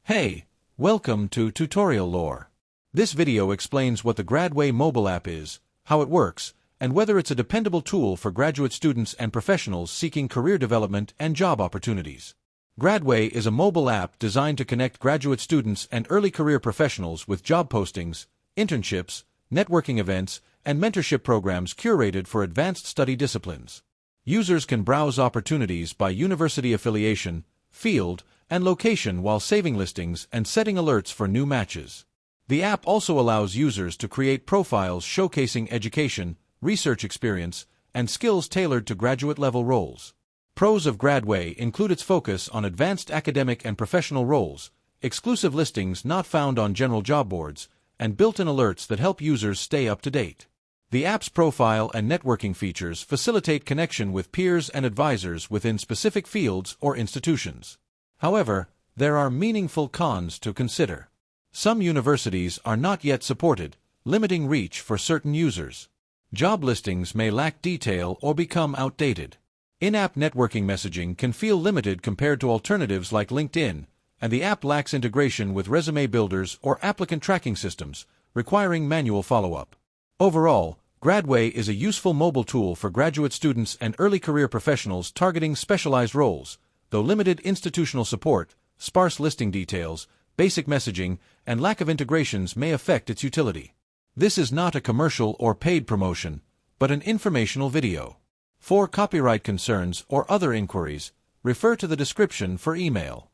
Hey, welcome to Tutorial Lore. This video explains what the Gradway mobile app is, how it works, and whether it's a dependable tool for graduate students and professionals seeking career development and job opportunities. Gradway is a mobile app designed to connect graduate students and early career professionals with job postings, internships, networking events, and mentorship programs curated for advanced study disciplines. Users can browse opportunities by university affiliation, field, and location while saving listings and setting alerts for new matches. The app also allows users to create profiles showcasing education, research experience, and skills tailored to graduate-level roles. Pros of Gradway include its focus on advanced academic and professional roles, exclusive listings not found on general job boards, and built-in alerts that help users stay up to date. The app's profile and networking features facilitate connection with peers and advisors within specific fields or institutions. However, there are meaningful cons to consider. Some universities are not yet supported, limiting reach for certain users. Job listings may lack detail or become outdated. In-app networking messaging can feel limited compared to alternatives like LinkedIn, and the app lacks integration with resume builders or applicant tracking systems, requiring manual follow-up. Overall, Gradway is a useful mobile tool for graduate students and early career professionals targeting specialized roles, though limited institutional support, sparse listing details, basic messaging, and lack of integrations may affect its utility. This is not a commercial or paid promotion, but an informational video. For copyright concerns or other inquiries, refer to the description for email.